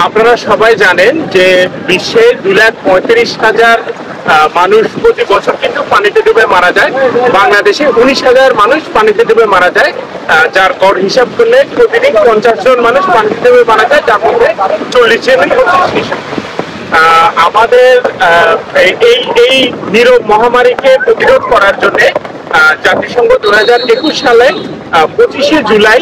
আপনারা সবাই জানেন যে বিশ্বে 2,35,000 মানুষ প্রতি বছর কিন্তু পানিতে ডুবে মারা যায়। বাংলাদেশে 19,000 মানুষ পানিতে ডুবে মারা যায়, যার গড় হিসাব করলে প্রতিদিন 50 জন মানুষ পানিতে ডুবে মারা যায়, যার মধ্যে 40 জন শিশু। আমাদের এই নীরব মহামারীকে প্রতিরোধ করার জন্য জাতিসংঘ 2021 সালে 25শে জুলাই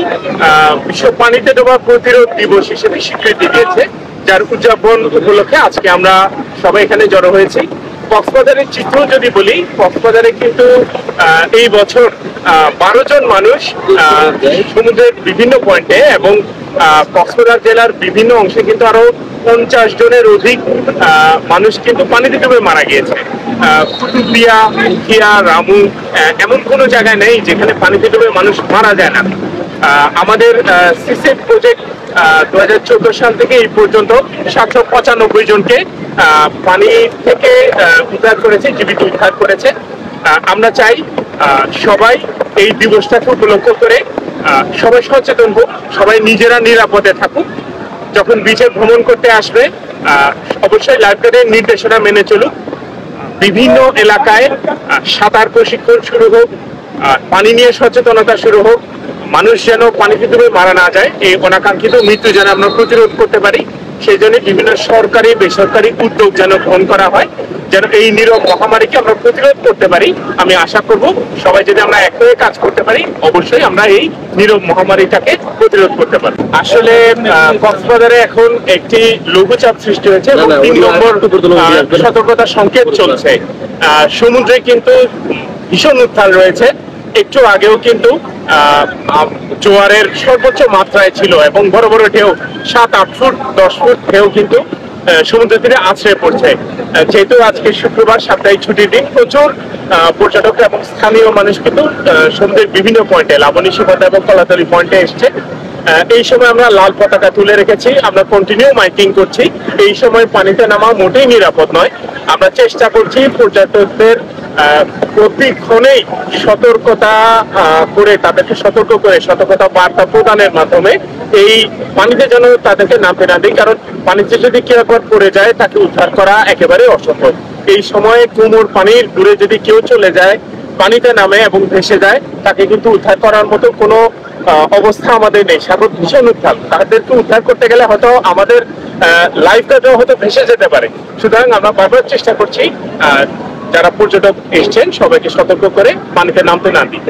বিশ্ব পানিতে ডোবা প্রতিরোধ দিবস হিসেবে স্বীকৃতি দিয়েছে, যার উদযাপন উপলক্ষে আজকে আমরা সবাই এখানে জড়ো হয়েছি। কক্সবাজারের চিত্র যদি বলি, কক্সবাজারে কিন্তু এই বছর 12 জন মানুষ সমুদ্রের বিভিন্ন পয়েন্টে এবং কক্সবাজার জেলার বিভিন্ন অংশে কিন্তু আরো 50 জনের অধিক মানুষ কিন্তু পানিতে ডুবে মারা গিয়েছে। কুতুবদিয়া, উখিয়া, রামু এমন কোনো জায়গায় নেই যেখানে পানিতে ডুবে মানুষ মারা যায় না। আমাদের সিসেট প্রজেক্ট 2014 সাল থেকে এই পর্যন্ত 795 জনকে পানি থেকে উদ্ধার করেছে, জীবিত উদ্ধার করেছে। আমরা চাই সবাই এই দিবসটাকে উপলক্ষ করে সবাই সচেতন হোক, সবাই নিজেরা নিরাপদে থাকুক। যখন বিচে ভ্রমণ করতে আসবে অবশ্যই লাইফ গার্ডের নির্দেশনা মেনে চলুক। বিভিন্ন এলাকায় সাঁতার প্রশিক্ষণ শুরু হোক, পানি নিয়ে সচেতনতা শুরু হোক। মানুষ যেন পানিতে ডুবে মারা না যায়, এই অনাকাঙ্ক্ষিত মৃত্যু যেন আমরা প্রতিরোধ করতে পারি, সেই জন্য বিভিন্ন সরকারি বেসরকারি উদ্যোগ যেন গ্রহণ করা হয়, যেন এই নীরব মহামারীকে আমরা প্রতিরোধ করতে পারি। আমি আশা করব সবাই যদি আমরা এক হয়ে কাজ করতে পারি, অবশ্যই আমরা এই নীরব মহামারীটাকে প্রতিরোধ করতে পারি। আসলে কক্সবাজারে এখন একটি লঘুচাপ সৃষ্টি হয়েছে এবং 3 নম্বর সতর্কতা সংকেত চলছে। সমুদ্রে কিন্তু ভীষণ উত্তাল রয়েছে। একটু আগেও কিন্তু জোয়ারের সর্বোচ্চ মাত্রায় ছিল এবং বড় বড় ঢেউ 7-8 ফুট 10 ফুট ঢেউ কিন্তু সমুদ্র তীরে আছড়ে পড়ছে। যেহেতু আজকে শুক্রবার, সাপ্তাহিক ছুটির দিন, প্রচুর পর্যটক এবং স্থানীয় মানুষ কিন্তু সমুদ্রের বিভিন্ন পয়েন্টে, লাবণী শিবতা এবং কলাতলী পয়েন্টে এসছে। এই সময় আমরা লাল পতাকা তুলে রেখেছি, আমরা কন্টিনিউ মাইকিং করছি। এই সময় পানিতে নামা মোটেই নিরাপদ নয়। আমরা চেষ্টা করছি পর্যটকদের প্রতিক্ষণেই সতর্কতা করে, তাদেরকে সতর্ক করে সতর্কতা বার্তা প্রদানের মাধ্যমে এই পানিতে যেন তাদেরকে নামতে না দিই, কারণ পানিতে যদি কেউ একবার পড়ে যায় তাকে উদ্ধার করা একেবারে অসম্ভব। এই সময়ে কোমর পানির দূরে যদি কেউ চলে যায়, পানিতে নামে এবং ভেসে যায়, তাকে কিন্তু উদ্ধার করার মতো কোনো অবস্থা আমাদের নেই। সাগর ভীষণ উত্তাল, তাদেরকে উদ্ধার করতে গেলে হয়তো আমাদের লাইফ গার্ডও হয়তো ভেসে যেতে পারে। সুতরাং আমরা বারবার চেষ্টা করছি যারা পর্যটক এসছেন সবাইকে সতর্ক করে পানিতে নামতে না দিতে।